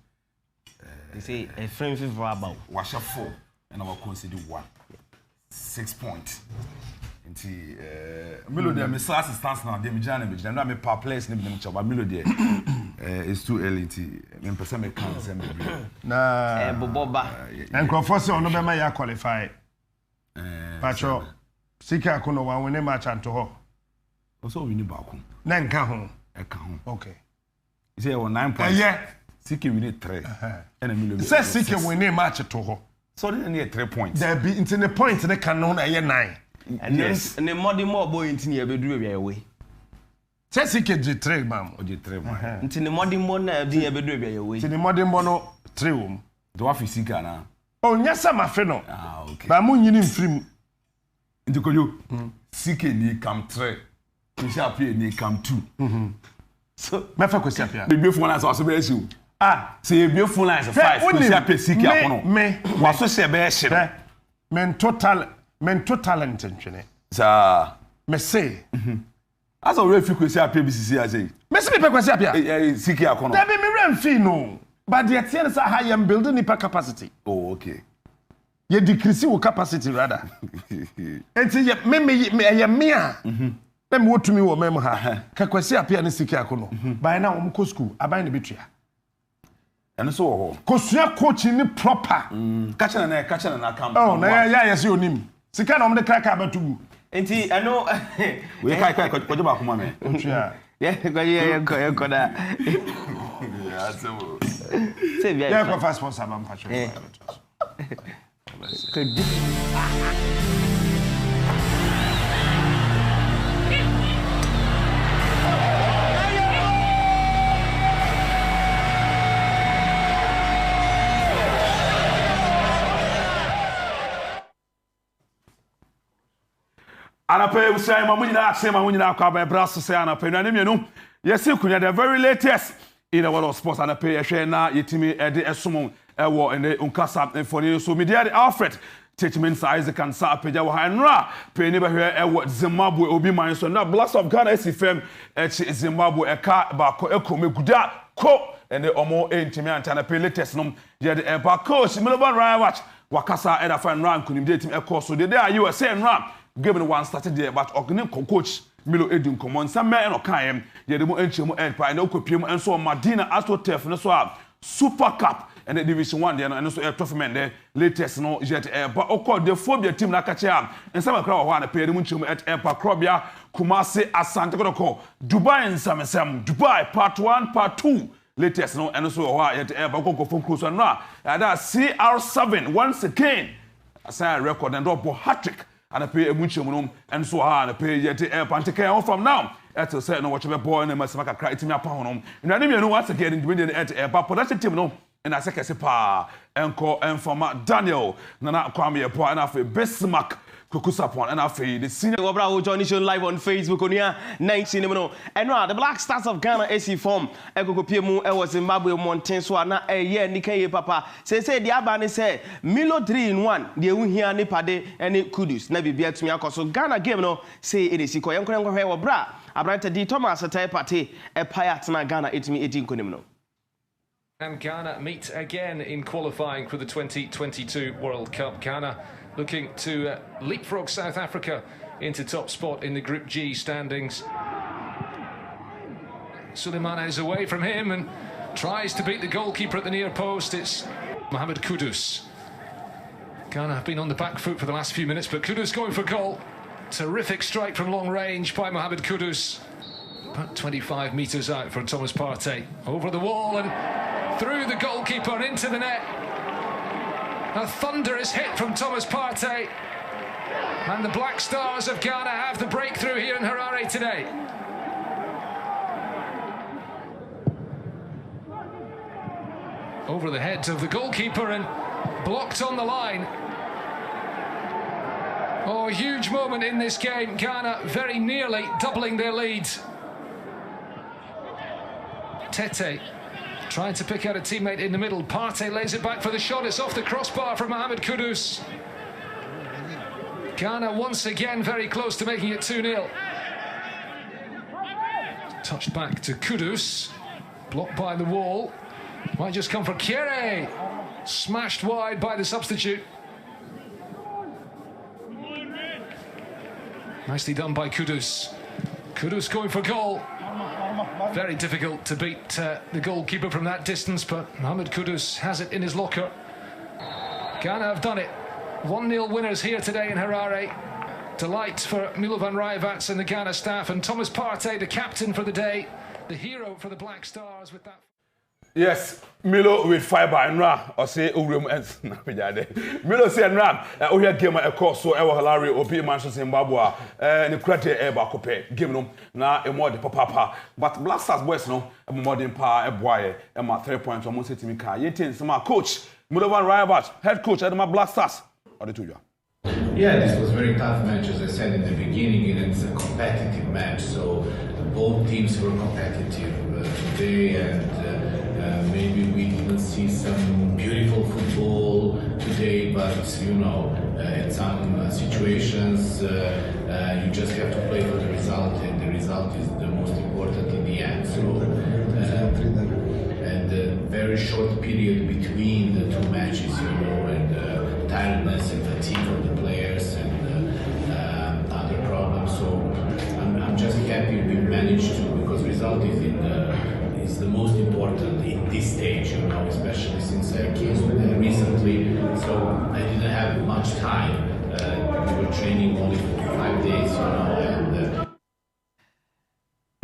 Speaker 9: They say a frame for about
Speaker 8: wash up 4 and I will consider 1. 6 points. Nti Milo de me start stance now de me jana me jana me power players ne bi me choba Milo de it's too early nti me person me can say me
Speaker 1: na
Speaker 9: boboba
Speaker 1: enkrofo se ono be ma ya qualify pacho sika akono wa win match anto ho
Speaker 8: also win ba ko
Speaker 1: na nka ho
Speaker 8: e ka ho
Speaker 1: okay
Speaker 8: you say 9 points sika win 3 and Milo
Speaker 1: say sika win match to ho
Speaker 8: so they need 3 points
Speaker 1: there be into the point they can no na 9
Speaker 9: yes and the modi more boy into e beduru e we
Speaker 1: say sika G3 mam
Speaker 8: o G3 mam
Speaker 9: into the modi more na e beduru e we
Speaker 1: into the modi more no 3 wom
Speaker 8: do wa fisika na
Speaker 1: oh nyasa mafe no
Speaker 8: okay
Speaker 1: ba mu nyini mfrim
Speaker 8: into koyo sika ni kam 3 nsi apia ni kam 2
Speaker 1: so mefa kwesi apia
Speaker 8: be phone as so be issue say be phone as 5 kwesi apia sika akono
Speaker 1: me
Speaker 8: wa so se be hye
Speaker 1: men total intention
Speaker 8: sa
Speaker 1: me say
Speaker 8: as already fi kwesi apia BCC as say
Speaker 1: me say be kwesi apia
Speaker 8: sika akono
Speaker 1: there be me remfi no but the attention say how you building nipa capacity
Speaker 8: oh okay
Speaker 1: you decrease your capacity rather enti me a me wotumi wo mem ha ka kwesi apia ne sika akono by na wo ko school aban ne betua
Speaker 8: eno so wo
Speaker 1: kosua coaching ni proper
Speaker 8: kacha na camp
Speaker 1: oh na ya yes onim sika na omde kraka abatugu
Speaker 9: enti eno
Speaker 8: we kai ko ba kuma me
Speaker 1: otua
Speaker 9: yeah ko da
Speaker 8: yeah so
Speaker 9: say bien
Speaker 1: yeah ko fast sponsor am patcho
Speaker 8: Anape usai mamunyina akse mamunyina kwa ba braso se anape na nemienu yesi kunya the very latest in the world of sports anape yehwe na yetimi ede esomo ewo ene unkasa enfoni so media the Alfred Teachment Isaac and Sa Peja wa hanra pe ni behwe ewo Zimbabwe obi man so na Blacks of Ghana SFM Zimbabwe eka ba ko ekomeguda ko ene omo entimi antana pe latest nom ye the ba coach Melbourne Ryan watch wakasa eda fan ran kunim de team eko so de are you say ran given one started there but organic coach Milo Edin Common some man or Kayem Yedemo Enchemo and Pine Okopim and so Madina Astrotef and so Super Cup and the Division 1 there and also a tough man there latest no yet but Oko the phobia team Nakacham and some crowd one a pair at Airpa Krobia Kumasi Asante Kodoko Dubai and Sam Dubai part 1 part 2 latest no and also yet Airpa Koko from Cruz and Ra and that's CR7 once again as a record and drop hat-trick and I pay a munchum and so on. I pay yet a pantake from now. At a certain watch of a boy and a Masaka cry to me upon him. And I didn't know once again in the at a production team no I say kese pa enko enfama Daniel Nana Kwame Yepo and afi Bismarck Kukusapon and afi the senior
Speaker 9: Wabra will join you live on Facebook on here 19 no. And the Black Stars of Ghana AC form Eko Piemu e was Zimbabwe Mountain so na ye Nikaye papa say the abani say Milo 3-in-1 the un here ni pade any kudus na bibia tumi akoso Ghana game no say it is iko yankon hwe wabra abrante di Thomas Atai Party e payat na Ghana etumi edi nkonim no.
Speaker 10: And Ghana meet again in qualifying for the 2022 World Cup. Ghana looking to leapfrog South Africa into top spot in the Group G standings. Suleiman is away from him and tries to beat the goalkeeper at the near post. It's Mohamed Kudus. Ghana have been on the back foot for the last few minutes, but Kudus going for goal. Terrific strike from long range by Mohamed Kudus. About 25 metres out from Thomas Partey. Over the wall and through the goalkeeper into the net. A thunderous hit from Thomas Partey. And the Black Stars of Ghana have the breakthrough here in Harare today. Over the head of the goalkeeper and blocked on the line. Oh, a huge moment in this game. Ghana very nearly doubling their lead. Tete trying to pick out a teammate in the middle. Partey lays it back for the shot. It's off the crossbar from Mohamed Kudus. Ghana once again very close to making it 2-0. Touched back to Kudus. Blocked by the wall. Might just come for Kere. Smashed wide by the substitute. Nicely done by Kudus. Kudus going for goal. Very difficult to beat the goalkeeper from that distance, but Mohamed Kudus has it in his locker. Ghana have done it. 1-0 winners here today in Harare. Delight for Milovan Rajavac and the Ghana staff, and Thomas Partey, the captain for the day, the hero for the Black Stars with that.
Speaker 8: Yes, Milo with fiber and Ra, or say Urium and Milo say and Ram, we had game a course so ever Halari or P. Manchester Zimbabwe, and the Crate Eba Cope, give them now a more de papa. But Black Stars boys no, a modern power, a boy, and my 3 points almost to me car. Yet, my coach, Milovan Rajavac, head coach at my Black Stars, or the 2 year.
Speaker 11: Yeah, this was a very tough match, as I said in the beginning, and it's a competitive match. So both teams were competitive today, and maybe we didn't see some beautiful football today, but you know, in some situations you just have to play for the result, and the result is the most important in the end. So, and a very short period between the two matches, you know, and tiredness and fatigue of the players and other problems. So I'm just happy we managed to, because result is the most important in this stage, you know, especially since I came recently. So I didn't have much time. We were training only for 5 days, you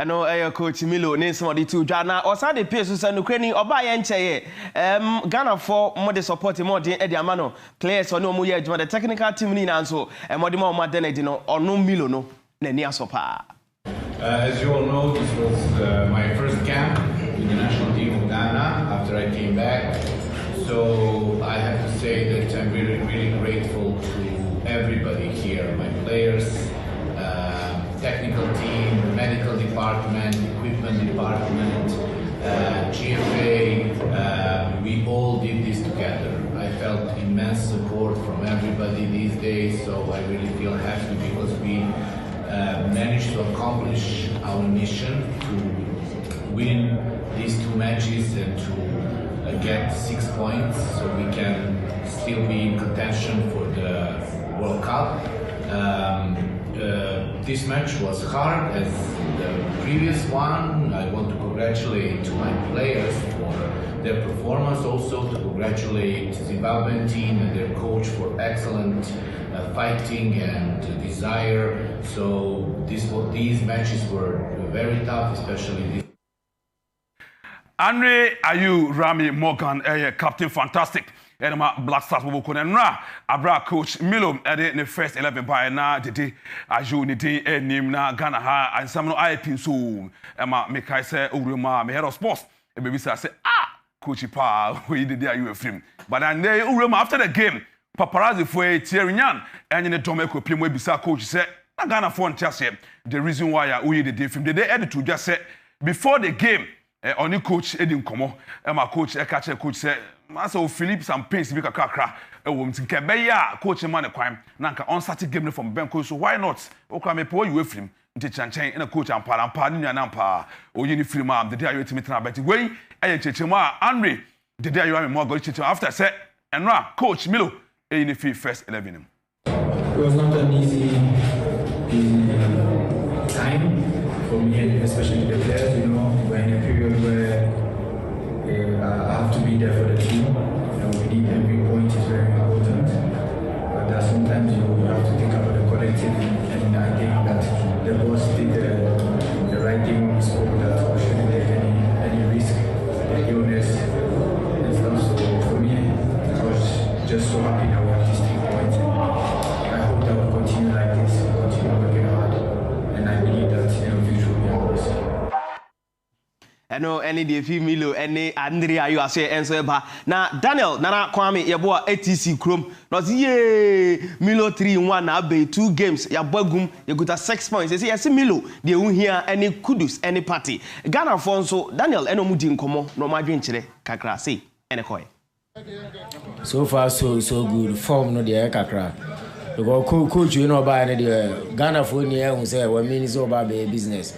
Speaker 11: know,
Speaker 9: I know coach Milo needs somebody to Jana or Sunday Pierce and Ukraine or by Enche. Ghana for more support more than Eddie Amano players or no more the technical team in and so and more more than or no Milo no Nenia Sopa.
Speaker 11: As you all know, this was my first camp with the national team of Ghana after I came back. So I have to say that I'm really, really grateful to everybody here, my players, technical team, the medical department, equipment department, GFA, we all did this together. I felt immense support from everybody these days, so I really feel happy because we managed to accomplish our mission to win these 2 matches and to get 6 points so we can still be in contention for the World Cup. This match was hard as the previous one. I want to congratulate my players for their performance, also to congratulate the Zimbabwean team and their coach for excellent fighting and desire. So these matches were very tough, especially this.
Speaker 8: Andre Ayew Rami Morgan, Captain Fantastic. And my Black Stars will go and Abra coach Milo at the first 11 by now. Did Ayew Niti and Nimna Ghana Ha and some no IP soon. And my Mekai say Uruma, my head of sports. And maybe say, coach pa we did there you film but then they after the game paparazzi for Thierry Nyan and the Tomeko pim we bisa coach said na Ghana for ntiase the reason why we did the film they edit to just say before the game only coach Edin Komo and my coach catch coach said Master Philip some pains be kakra wom tinka be ya coach man kwan na nka on start game from benko so why not okwa me po you film nti chanchan na coach ampa ni nua ampa oyi ni film am the day you timi tena bet wey eye chechemu a Andre the day you am more go chechemu after say enra coach Milo in the first 11
Speaker 11: It was not an easy time for me and especially the players, you know, we're in a period where I have to be there for the team. You know, we need every point is very important. But that sometimes you have to think about the collective, and I think that the boss did the right thing when we spoke that we shouldn't take any risk, the illness and stuff. So for me, I was just so happy that we have these 3 points. I hope that we'll continue like this, continue working hard, and I believe that victory will be ours.
Speaker 9: I know any day Milo any Andrea you are say answer ba na Daniel Nana Kwame yebo ATC Chrome no ye Milo 3-1 na be 2 games ya bagum you got 6 points you see yes Milo dey won here any Kudus any party Ghana for so Daniel eno mu di nkomo no ma dwenkyere kakra say ene koy
Speaker 12: so far so good form no dey kakra because coach you know ba ne dey Ghana for ni e hu say we mean so ba be business.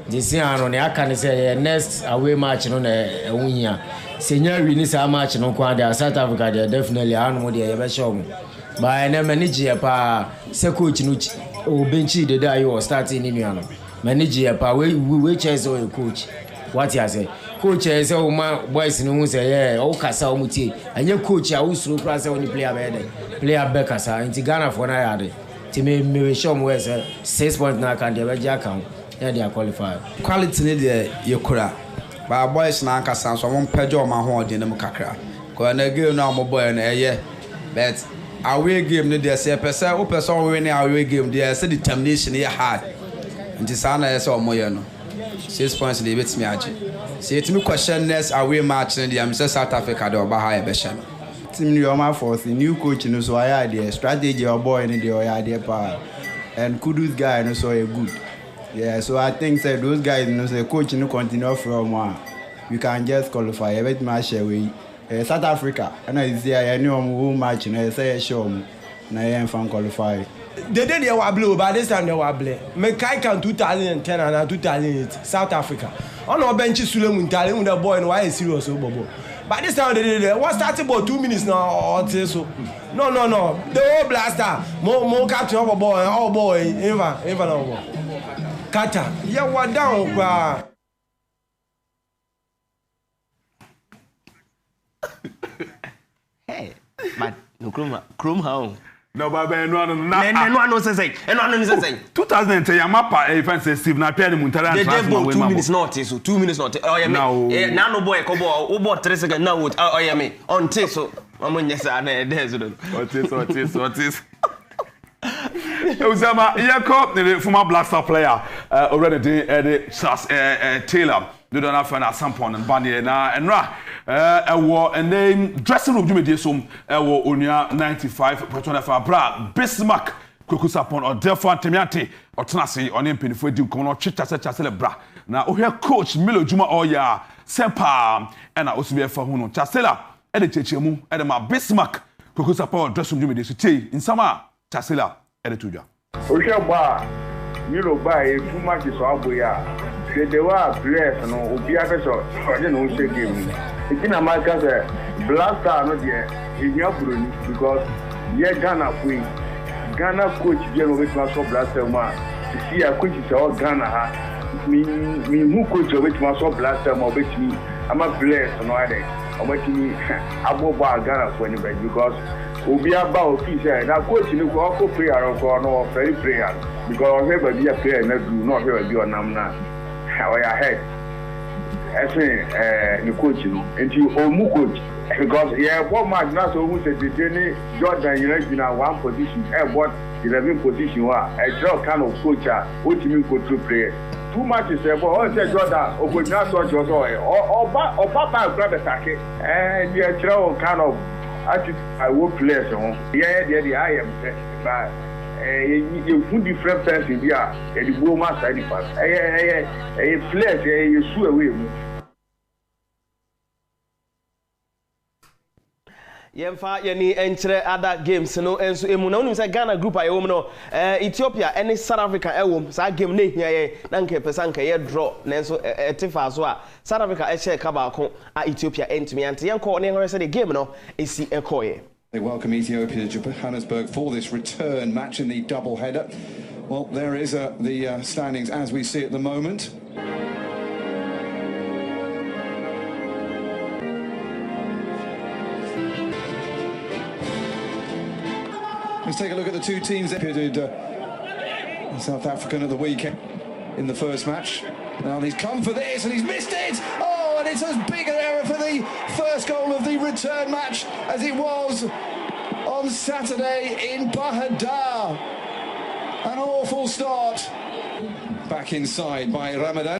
Speaker 12: This year, on the can say next away match no na ehun senior win this match no kwa there South Africa they definitely anu mo dey be show but na manage pa se coach no o benchi the day you starting in you manage pa we chase o coach what you say coach say o ma boys no hu say o kasa o mutie anye coach a usuru pra say oni player be kasa nti Ghana for na yade ti me show mo say 6 points na kan dey be account. Yeah, they are qualified.
Speaker 13: Quality need the Yokura. But boys na kasa so won pejo ma ho de nem kakra. Ko na game na mo boy na eye. But away game no dey say person o person win away game dey say determination here hard. Nti sa na say o mo ye no. 6 points dey bet me age. Say it me question next away match na dey am say South Africa dey oba high be share.
Speaker 14: Team new ma force new coach no so I idea strategy or boy in the idea pa. And Kudus guy no so a good. Yeah, so I think that those guys, you know, say coach no continue from one. We can just qualify. Every match away. South Africa, and I say I know who match. And I say show me. Na I fan qualify.
Speaker 15: They did their blue, but this time they were blue. Me kai can 2010 and 2008 South Africa. On our bench Sule Muntale with the boy and why is serious bobo. But this time they did it. What started about 2 minutes now or so. No. The whole blaster, more captain of a boy, all boy, even no. Kata, yeah, what down, bra.
Speaker 9: Hey, but no chrome how?
Speaker 8: No, Baba,
Speaker 9: no, say.
Speaker 8: 2010, your mappa, a fancy Steve Napier, Muntara,
Speaker 9: they gave 2 minutes notice, so 2 minutes notice. Oh, yeah, now no boy, Kobo, who bought 3 seconds now, oh, yeah, me, on Tisso, I'm on yes, there's what is.
Speaker 8: Uzama Yako, the former Black Star player, already Taylor, they don't have at some point and Bandy and Ra, and then dressing room Jimmy Jesum, Unia 95.25 Bra, Bismarck, Kukusapon, or Delphine Temiante, or Tanasi, on Impin for Dukono, Chasela Bra. Now, we have coach Milo Juma Oya, Sempa, and I also be a Fahuno, Chasela, and the Chechemu, and my Bismarck, Kukusapon, dressing room Jimmy in summer. Chasela Eretuja.
Speaker 16: Oshaba, Milo buy too much is all we are. They were players and Obia Peso, I didn't know she gave me. It's in America, Blaster not yet, in your Bruni, because yet Ghana coach General with Maso Blaster man. To see a coach is all Ghana. Me who coach with Maso Blaster, or with me, I'm a player, so no other. I'm making me above Ghana for anybody because. Obi about official na coach ni ko player ko no very player because he be a player na do no he be onam na how ya head the coach until omu coach because yeah what match na so who say the Jordan you know one position but 11 position wa a draw kind of coach what you mean control player 2 matches but all say Jordan Ogbonna so Joso oba ba grab attack and you throw kind of attitude I will play so yeah I am but you put different friends in here the woman side pass flex you sue away
Speaker 9: Yemfa yeni enchre other games no enso emu na unim say Ghana group ayo mu no Ethiopia any South Africa ewom sa game na hia ye na nke pesa nke ye draw na enso etifa so a South Africa e share ka ba ko a Ethiopia entimi ante yenko ne hore say the game no esi ekoye.
Speaker 17: They welcome Ethiopia to Johannesburg for this return match in the double header. Well, there is the standings as we see at the moment. Let's take a look at the two teams that pitted South African at the weekend in the first match. Now he's come for this and he's missed it! Oh, and it's as big an error for the first goal of the return match as it was on Saturday in Bahadar. An awful start. Back inside by Ramadan.